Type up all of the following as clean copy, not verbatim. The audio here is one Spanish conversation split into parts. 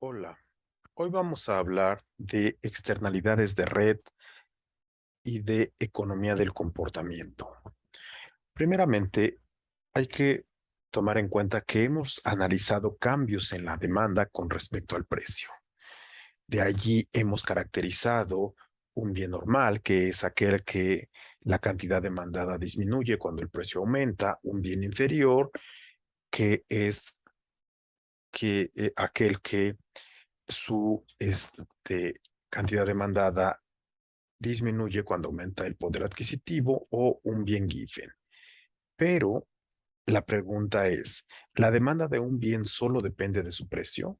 Hola, hoy vamos a hablar de externalidades de red y de economía del comportamiento. Primeramente, hay que tomar en cuenta que hemos analizado cambios en la demanda con respecto al precio. De allí hemos caracterizado un bien normal, que es aquel que la cantidad demandada disminuye cuando el precio aumenta, un bien inferior, que es aquel que su cantidad demandada disminuye cuando aumenta el poder adquisitivo o un bien given. Pero la pregunta es, ¿la demanda de un bien solo depende de su precio?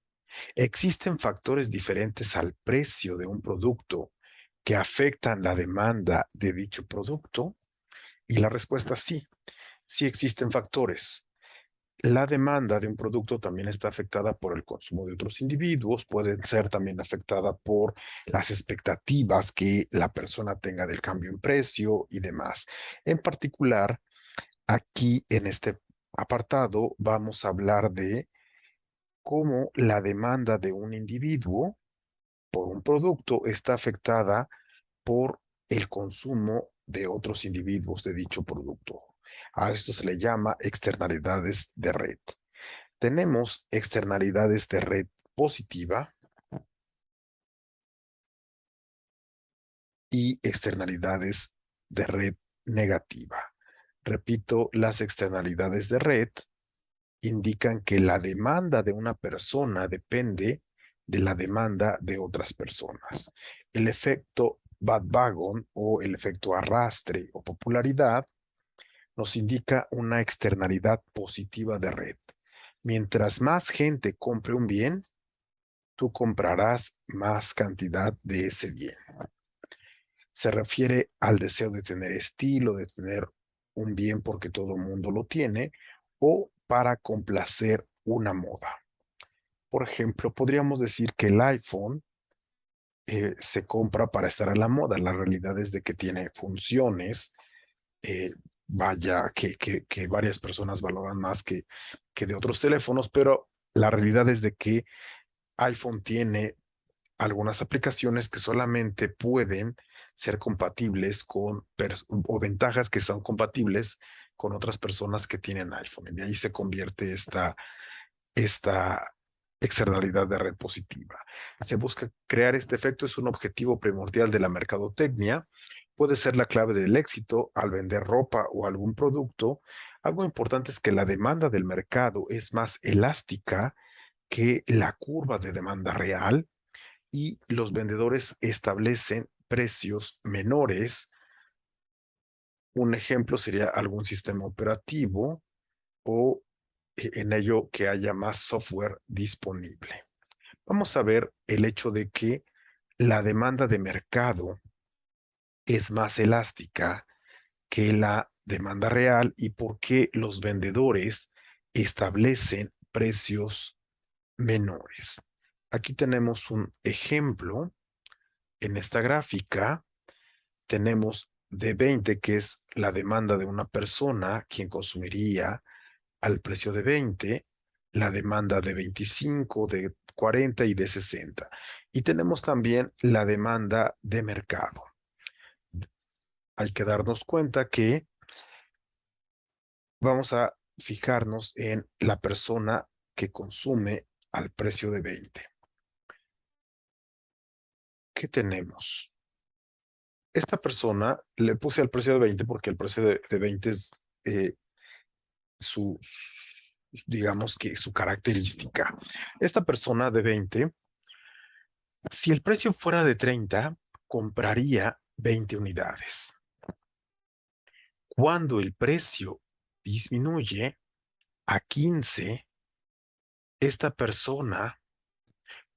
¿Existen factores diferentes al precio de un producto que afectan la demanda de dicho producto? Y la respuesta es sí, sí existen factores. La demanda de un producto también está afectada por el consumo de otros individuos, puede ser también afectada por las expectativas que la persona tenga del cambio en precio y demás. En particular, aquí en este apartado vamos a hablar de cómo la demanda de un individuo por un producto está afectada por el consumo de otros individuos de dicho producto. A esto se le llama externalidades de red. Tenemos externalidades de red positiva y externalidades de red negativa. Repito, las externalidades de red indican que la demanda de una persona depende de la demanda de otras personas. El efecto bandwagon o el efecto arrastre o popularidad nos indica una externalidad positiva de red. Mientras más gente compre un bien, tú comprarás más cantidad de ese bien. Se refiere al deseo de tener estilo, de tener un bien porque todo el mundo lo tiene, o para complacer una moda. Por ejemplo, podríamos decir que el iPhone se compra para estar a la moda. La realidad es de que tiene funciones, eh, vaya, que varias personas valoran más que de otros teléfonos, pero la realidad es de que iPhone tiene algunas aplicaciones que solamente pueden ser compatibles o ventajas que son compatibles con otras personas que tienen iPhone. Y de ahí se convierte esta externalidad de red positiva. Se busca crear este efecto, es un objetivo primordial de la mercadotecnia. Puede ser la clave del éxito al vender ropa o algún producto. Algo importante es que la demanda del mercado es más elástica que la curva de demanda real y los vendedores establecen precios menores. Un ejemplo sería algún sistema operativo o en ello que haya más software disponible. Vamos a ver el hecho de que la demanda de mercado es más elástica que la demanda real y por qué los vendedores establecen precios menores. Aquí tenemos un ejemplo en esta gráfica. Tenemos de 20, que es la demanda de una persona, quien consumiría al precio de 20, la demanda de 25, de 40 y de 60. Y tenemos también la demanda de mercado. Hay que darnos cuenta que vamos a fijarnos en la persona que consume al precio de 20. ¿Qué tenemos? Esta persona le puse al precio de 20 porque el precio de 20 es eh, su, digamos que su característica. Esta persona de 20, si el precio fuera de 30, compraría 20 unidades. Cuando el precio disminuye a 15, esta persona,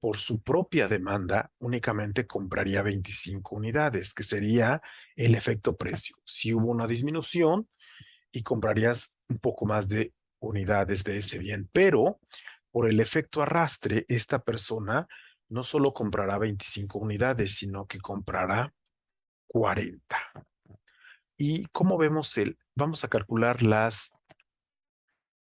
por su propia demanda, únicamente compraría 25 unidades, que sería el efecto precio. Si hubo una disminución y comprarías un poco más de unidades de ese bien, pero por el efecto arrastre, esta persona no solo comprará 25 unidades, sino que comprará 40. ¿Y cómo vemos vamos a calcular las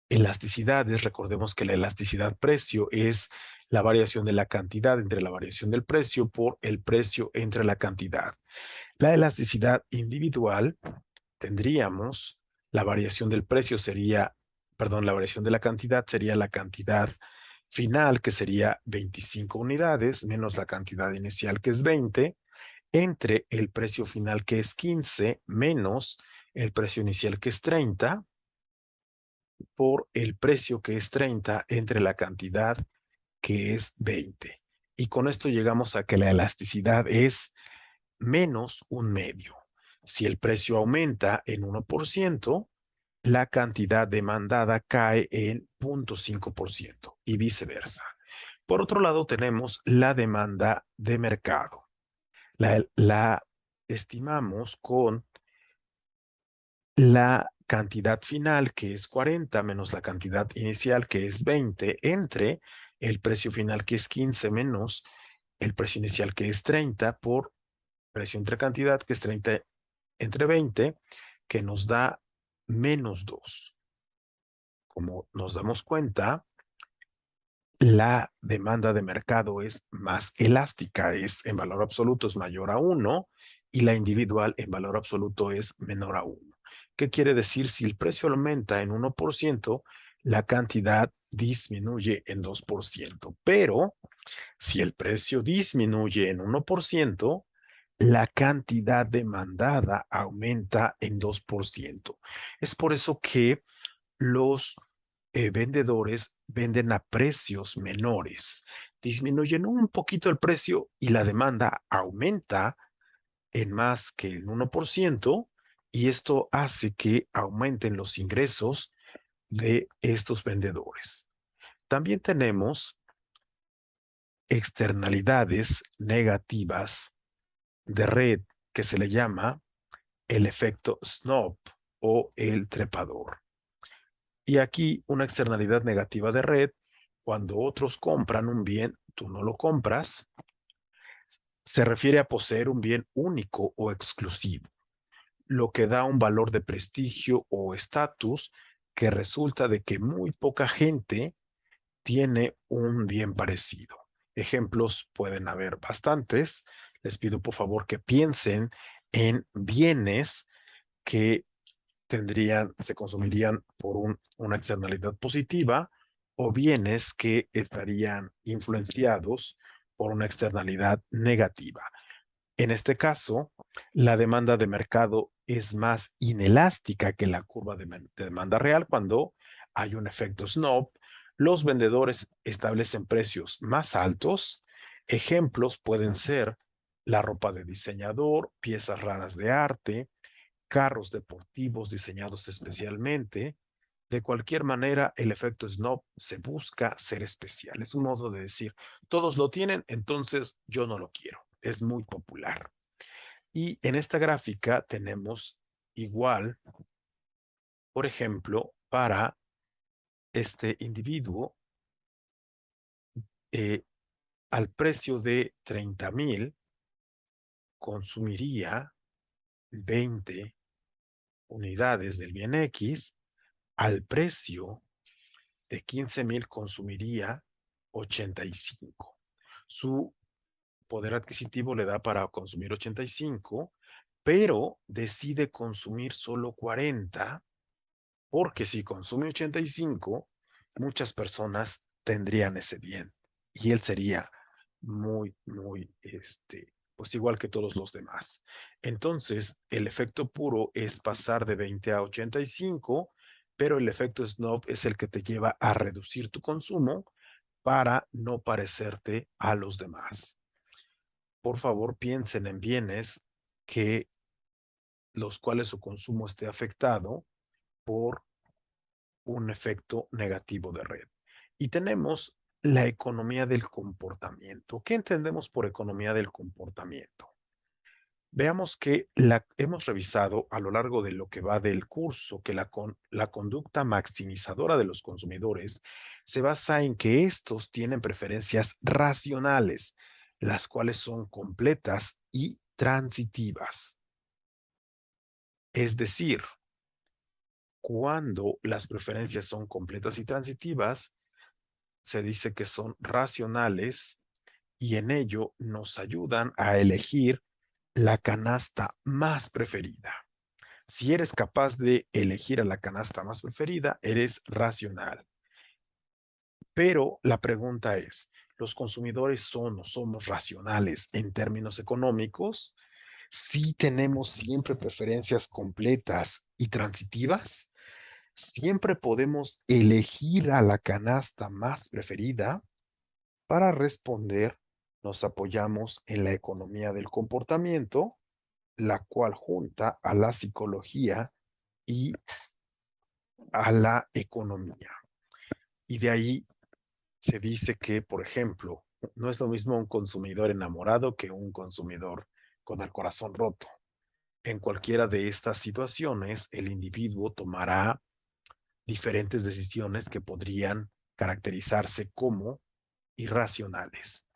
elasticidades? Recordemos que la elasticidad precio es la variación de la cantidad entre la variación del precio por el precio entre la cantidad. La elasticidad individual tendríamos la variación del precio sería, perdón, la variación de la cantidad sería la cantidad final, que sería 25 unidades, menos la cantidad inicial, que es 20, entre el precio final, que es 15, menos el precio inicial, que es 30, por el precio, que es 30, entre la cantidad, que es 20. Y con esto llegamos a que la elasticidad es menos un medio. Si el precio aumenta en 1%, la cantidad demandada cae en 0,5% y viceversa. Por otro lado, tenemos la demanda de mercado. La estimamos con la cantidad final, que es 40, menos la cantidad inicial, que es 20, entre el precio final, que es 15, menos el precio inicial, que es 30, por precio entre cantidad, que es 30 entre 20, que nos da menos 2. Como nos damos cuenta, la demanda de mercado es más elástica, es en valor absoluto es mayor a 1 y la individual en valor absoluto es menor a 1. ¿Qué quiere decir? Si el precio aumenta en 1%, la cantidad disminuye en 2%, pero si el precio disminuye en 1%, la cantidad demandada aumenta en 2%. Es por eso que los vendedores venden a precios menores, disminuyen un poquito el precio y la demanda aumenta en más que el 1%, y esto hace que aumenten los ingresos de estos vendedores. También tenemos externalidades negativas de red, que se le llama el efecto Snob o el trepador. Y aquí una externalidad negativa de red: cuando otros compran un bien, tú no lo compras, se refiere a poseer un bien único o exclusivo, lo que da un valor de prestigio o estatus que resulta de que muy poca gente tiene un bien parecido. Ejemplos pueden haber bastantes. Les pido por favor que piensen en bienes que se consumirían por una externalidad positiva, o bienes que estarían influenciados por una externalidad negativa. En este caso, la demanda de mercado es más inelástica que la curva de demanda real. Cuando hay un efecto Snob, los vendedores establecen precios más altos. Ejemplos pueden ser la ropa de diseñador, piezas raras de arte, carros deportivos diseñados especialmente. De cualquier manera, el efecto Snob se busca ser especial. Es un modo de decir, todos lo tienen, entonces yo no lo quiero. Es muy popular. Y en esta gráfica tenemos igual, por ejemplo, para este individuo, eh, al precio de 30,000, consumiría 20 unidades del bien X. Al precio de 15,000 consumiría 85. Su poder adquisitivo le da para consumir 85, pero decide consumir solo 40, porque si consume 85, muchas personas tendrían ese bien y él sería muy, pues igual que todos los demás. Entonces, el efecto puro es pasar de 20 a 85, pero el efecto Snob es el que te lleva a reducir tu consumo para no parecerte a los demás. Por favor, piensen en bienes que los cuales su consumo esté afectado por un efecto negativo de red. Y tenemos la economía del comportamiento. ¿Qué entendemos por economía del comportamiento? Veamos que hemos revisado a lo largo de lo que va del curso que la conducta maximizadora de los consumidores se basa en que estos tienen preferencias racionales, las cuales son completas y transitivas. Es decir, cuando las preferencias son completas y transitivas, se dice que son racionales y en ello nos ayudan a elegir la canasta más preferida. Si eres capaz de elegir a la canasta más preferida, eres racional. Pero la pregunta es, ¿los consumidores son o somos racionales en términos económicos? ¿Sí tenemos siempre preferencias completas y transitivas? ¿Siempre podemos elegir a la canasta más preferida? Para responder, nos apoyamos en la economía del comportamiento, la cual junta a la psicología y a la economía. Y de ahí se dice que, por ejemplo, no es lo mismo un consumidor enamorado que un consumidor con el corazón roto. En cualquiera de estas situaciones, el individuo tomará diferentes decisiones que podrían caracterizarse como irracionales.